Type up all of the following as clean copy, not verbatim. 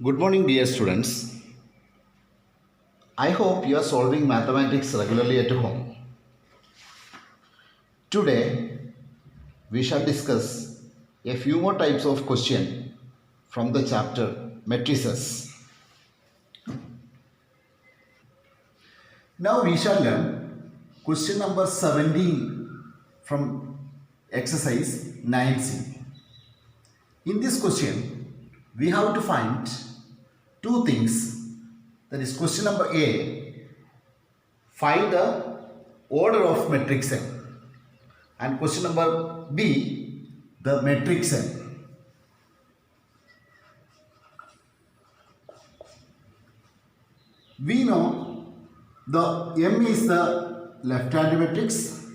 Good morning, dear students. I hope you are solving mathematics regularly at home. Today, we shall discuss a few more types of question from the chapter Matrices. Now we shall learn question number 17 from exercise 9C. In this question, we have to find two things. That is question number A, find the order of matrix M, and question number B, the matrix M. We know the M is the left-hand matrix,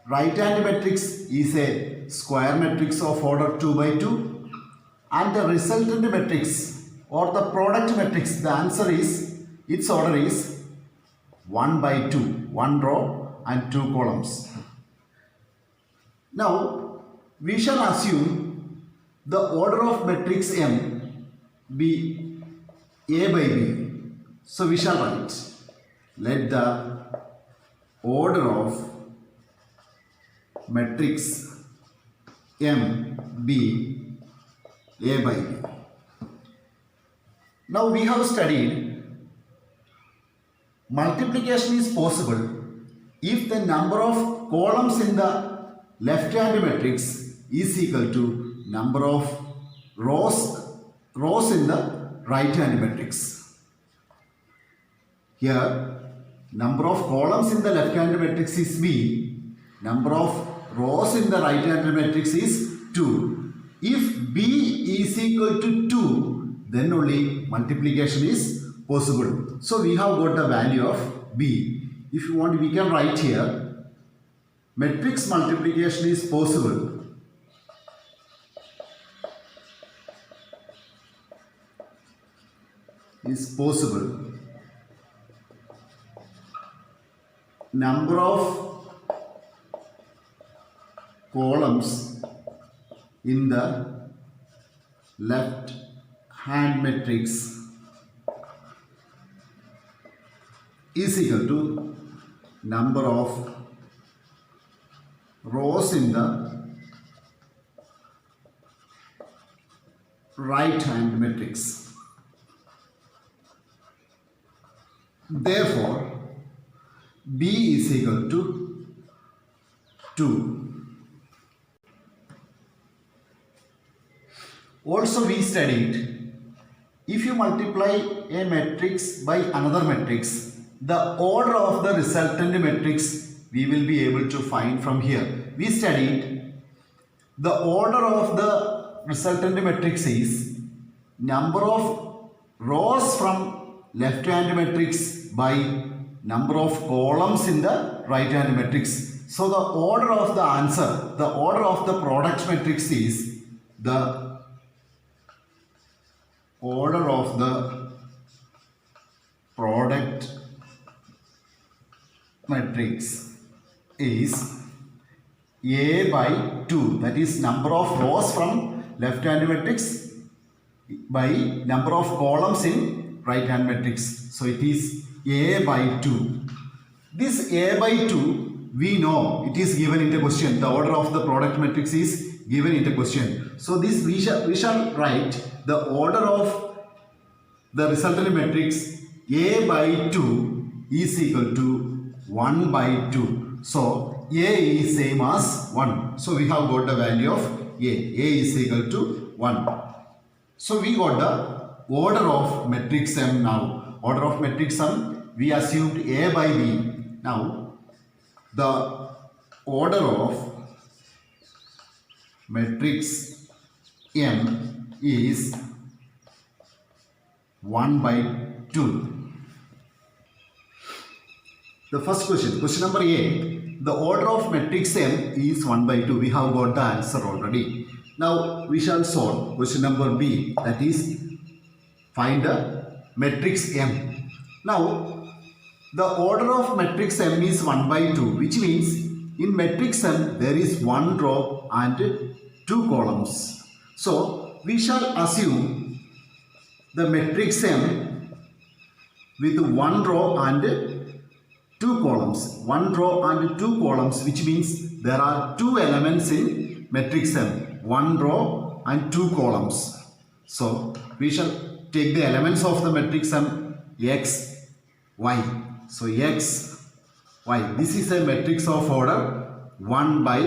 right-hand matrix is a square matrix of order 2 by 2, and the resultant matrix or the product matrix, the answer is, its order is 1 by 2, 1 row and 2 columns. Now, we shall assume the order of matrix M be A by B. So, we shall write, let the order of matrix M be A by B. Now, we have studied multiplication is possible if the number of columns in the left-hand matrix is equal to number of rows in the right-hand matrix. Here, number of columns in the left-hand matrix is B, number of rows in the right-hand matrix is 2. If B is equal to 2, then only multiplication is possible. So we have got the value of B. If you want, we can write here, matrix multiplication is possible number of columns in the left hand matrix is equal to number of rows in the right hand matrix. Therefore, B is equal to 2. Also, we studied, if you multiply a matrix by another matrix, the order of the resultant matrix we will be able to find from here. We studied the order of the resultant matrix is number of rows from left hand matrix by number of columns in the right hand matrix. So the order of the answer, the order of the product matrix is the order of the product matrix is A by 2, that is number of rows from left hand matrix by number of columns in right hand matrix. So it is A by 2. This A by 2 we know it is given in the question. The order of the product matrix is given in the question. So this we shall write the order of the resultant matrix A by 2 is equal to 1 by 2. So A is same as 1. So we have got the value of A. A is equal to 1. So we got the order of matrix M now. Order of matrix M, we assumed A by B. Now the order of matrix M is 1 by 2. The first question, question number A, the order of matrix M is 1 by 2. We have got the answer already. Now we shall solve question number B, that is find the matrix M. Now the order of matrix M is 1 by 2, which means in matrix M there is 1 row and 2 columns. So we shall assume the matrix M with one row and two columns. One row and two columns, which means there are two elements in matrix M. One row and two columns. So we shall take the elements of the matrix M, X, Y. So X, Y. This is a matrix of order 1 by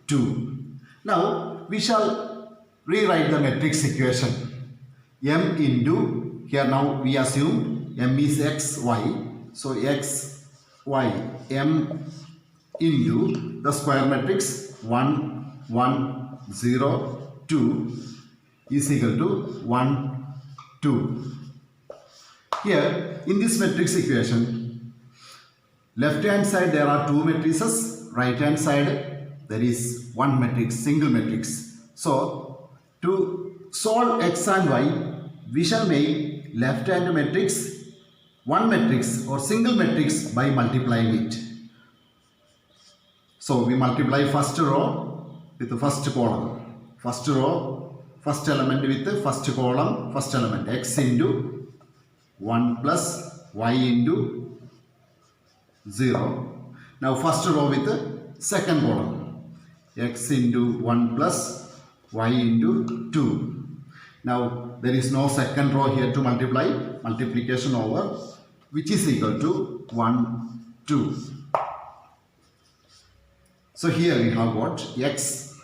2. Now we shall rewrite the matrix equation. M into, here now we assume M is X, Y. So X, Y, M into the square matrix 1, 1, 0, 2 is equal to 1, 2. Here in this matrix equation, left hand side there are two matrices, right hand side there is one matrix, single matrix. So to solve X and Y, we shall make left hand matrix one matrix or single matrix by multiplying it. So we multiply first row with the first column. First row, first element with the first column, first element. X into 1 plus Y into 0. Now first row with the second column. X into 1 plus Y into 2. Now there is no second row here to multiply. Multiplication over, which is equal to 1, 2. So here we have got X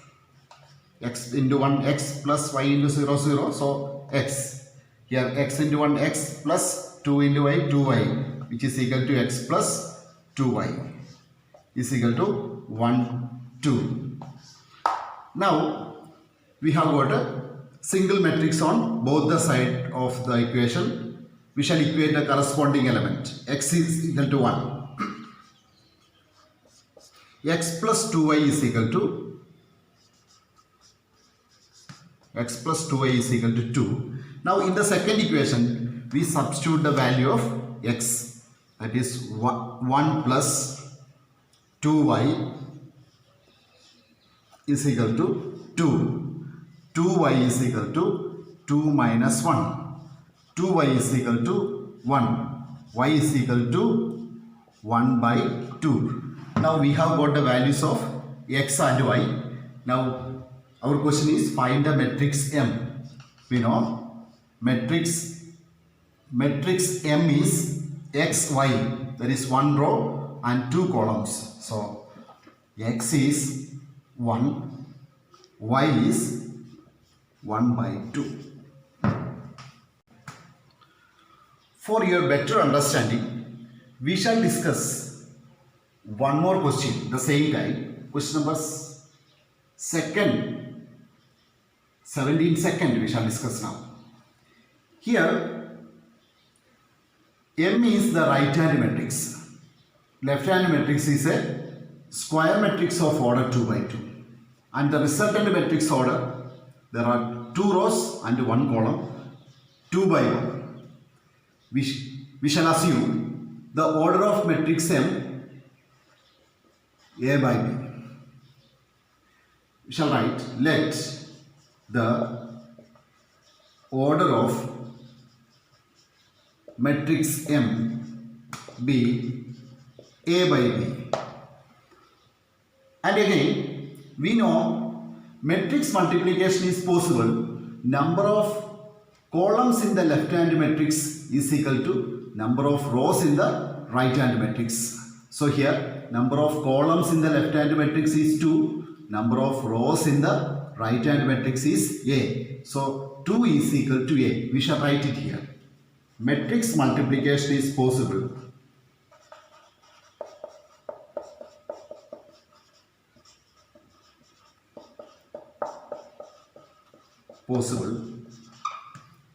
into 1, X plus Y into 0, 0. So X. Here X into 1, X plus 2 into Y, 2Y, which is equal to X plus 2Y is equal to 1, 2. Now we have got a single matrix on both the side of the equation. We shall equate the corresponding element. X is equal to 1. X plus 2y is equal to X plus 2y is equal to 2. Now in the second equation, we substitute the value of X. That is 1 plus 2y is equal to 2. 2y is equal to 2 minus 1. 2y is equal to 1. Y is equal to 1 by 2. Now we have got the values of X and Y. Now our question is find the matrix M. We know matrix M is X, Y. There is one row and two columns. So X is 1, Y is 1 by 2. For your better understanding, we shall discuss one more question, the same kind. Question number 17 we shall discuss now. Here, M is the right hand matrix. Left hand matrix is a square matrix of order 2 by 2. And the resultant matrix order, there are two rows and one column, 2 by 1. We shall assume the order of matrix M A by B. We shall write let the order of matrix M be A by B. And again, we know matrix multiplication is possible. Number of columns in the left hand matrix is equal to number of rows in the right hand matrix. So here number of columns in the left hand matrix is 2. Number of rows in the right hand matrix is A. So 2 is equal to A. We shall write it here. Matrix multiplication is possible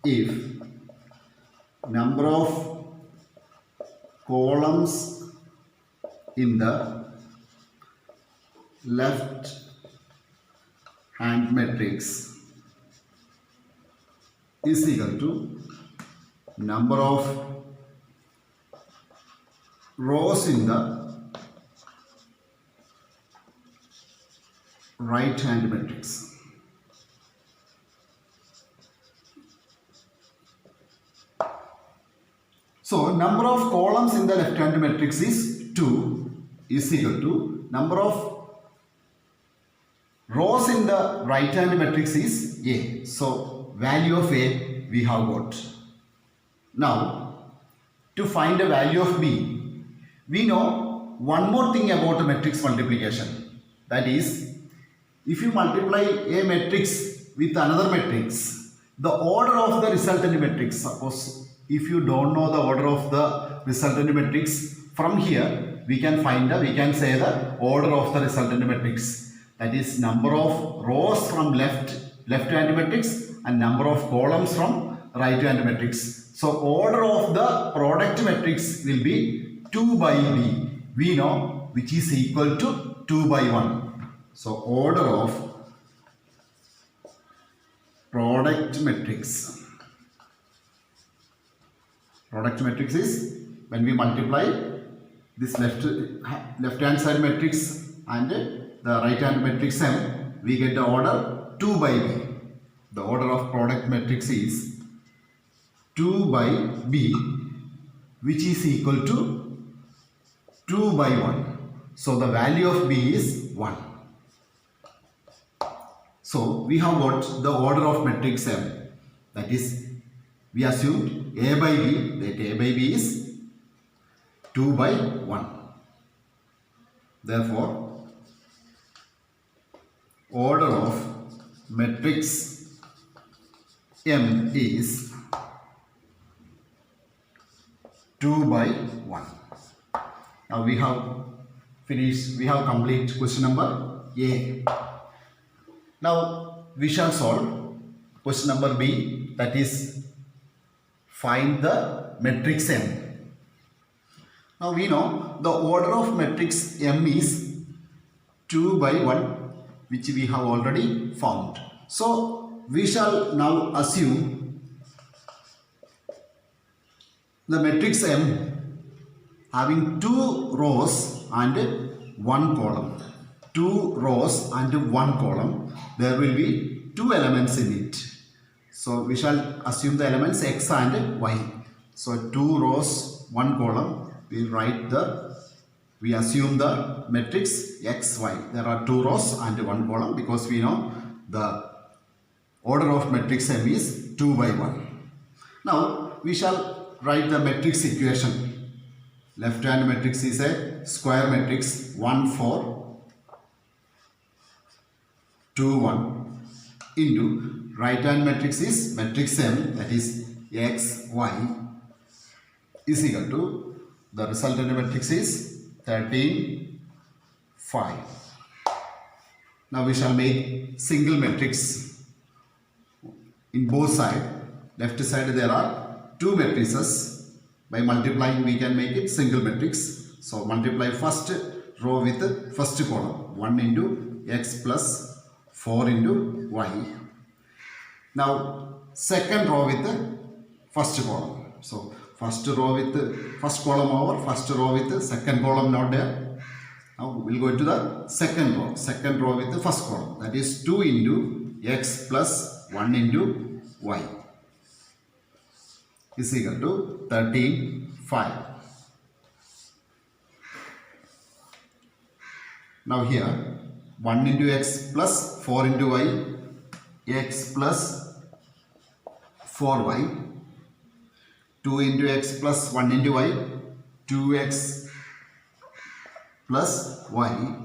if number of columns in the left hand matrix is equal to number of rows in the right hand matrix. So number of columns in the left hand matrix is 2 is equal to number of rows in the right hand matrix is A. So value of A we have got. Now to find the value of B, we know one more thing about the matrix multiplication. That is, if you multiply a matrix with another matrix, the order of the resultant matrix, suppose if you don't know the order of the resultant matrix, from here we can say the order of the resultant matrix. That is number of rows from left hand matrix and number of columns from right hand matrix. So order of the product matrix will be 2 by B. We know which is equal to 2 by 1. So order of product matrix is when we multiply this left hand side matrix and the right hand matrix M, we get the order 2 by B. The order of product matrix is 2 by B, which is equal to 2 by 1. So the value of B is 1. So we have got the order of matrix M. That is, we assumed A by B, that A by B is 2 by 1. Therefore, order of matrix M is 2 by 1. Now we have finished, we have complete question number A. Now we shall solve question number B, that is find the matrix M. Now we know the order of matrix M is 2 by 1, which we have already found. So we shall now assume the matrix M having 2 rows and 1 column. 2 rows and 1 column. There will be 2 elements in it. So we shall assume the elements X and Y. So 2 rows, 1 column. We assume the matrix X, Y. There are 2 rows and 1 column because we know the order of matrix M is 2 by 1. Now we shall write the matrix equation. Left hand matrix is a square matrix 1 4 2 1 into right hand matrix is matrix M, that is X Y, is equal to the resultant matrix is 13 5. Now we shall make single matrix in both sides. Left side there are 2 matrices. By multiplying we can make it single matrix. So multiply first row with first column, 1 into X plus 4 into Y. Now second row with the first column. So first row with the first column over, first row with the second column not there. Now we will go to the second row with the first column. That is 2 into X plus 1 into Y is equal to 13 5. Now here 1 into X plus 4 into Y, X plus 4Y, 2 into X plus 1 into Y, 2X plus Y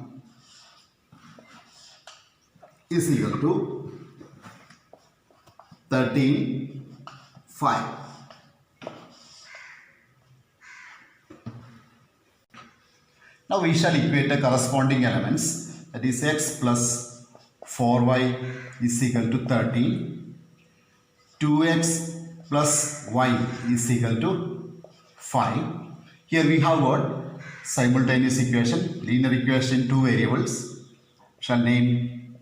is equal to 13 5. Now we shall equate the corresponding elements, that is X plus 4Y is equal to 13, 2X plus Y is equal to 5. Here we have got simultaneous equation, linear equation, 2 variables. Shall name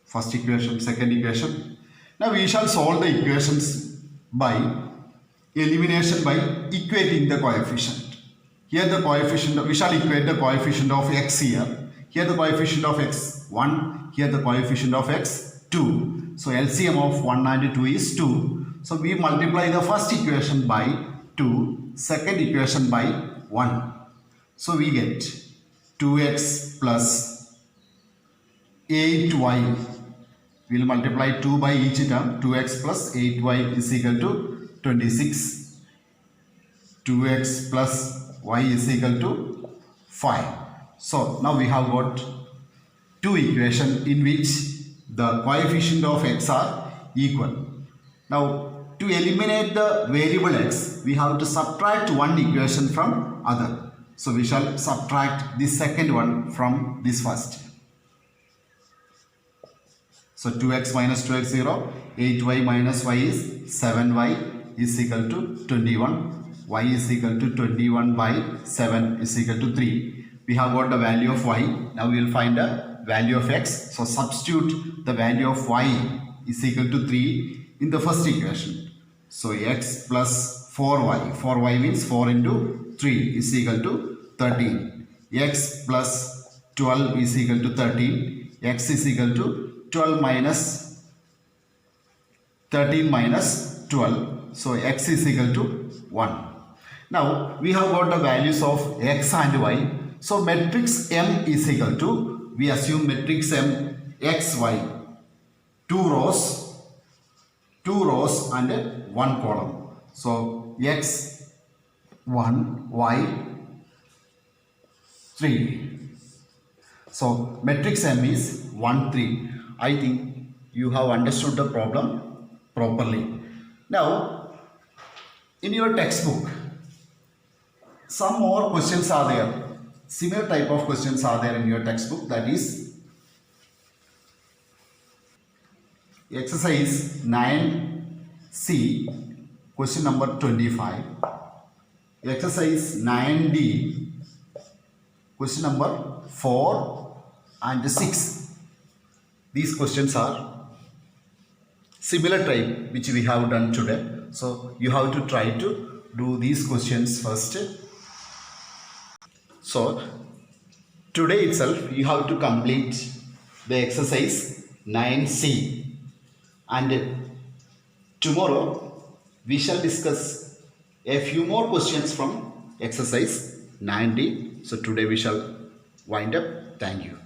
first equation, second equation. Now we shall solve the equations by elimination by equating the coefficient. Here the coefficient, we shall equate the coefficient of X here. Here the coefficient of X 1, here the coefficient of X 2. So LCM of 1 and 2 is 2. So we multiply the first equation by to second equation by 1. So we get 2x plus 8y. We will multiply 2 by each term. 2x plus 8y is equal to 26. 2x plus y is equal to 5. So now we have got two equations in which the coefficient of x are equal. Now to eliminate the variable x, we have to subtract one equation from other. So we shall subtract the second one from this first. So 2x minus 2x 0, 8y minus y is 7y is equal to 21. Y is equal to 21 by 7 is equal to 3. We have got the value of y. Now we will find the value of x. So substitute the value of y is equal to 3 in the first equation. So x plus 4y. 4y means 4 into 3 is equal to 13. X plus 12 is equal to 13. X is equal to 12 minus 13 minus 12. So x is equal to 1. Now we have got the values of x and y. So matrix M is equal to, we assume matrix M x, y, two rows and one column. So x 1, y 3. So matrix M is 1, 3. I think you have understood the problem properly. Now in your textbook some more questions are there. Similar type of questions are there in your textbook, that is exercise 9C, question number 25. Exercise 9D, question number 4 and 6. These questions are similar type which we have done today. So you have to try to do these questions first. So today itself you have to complete the exercise 9C, and tomorrow we shall discuss a few more questions from exercise 9D. So today we shall wind up. Thank you.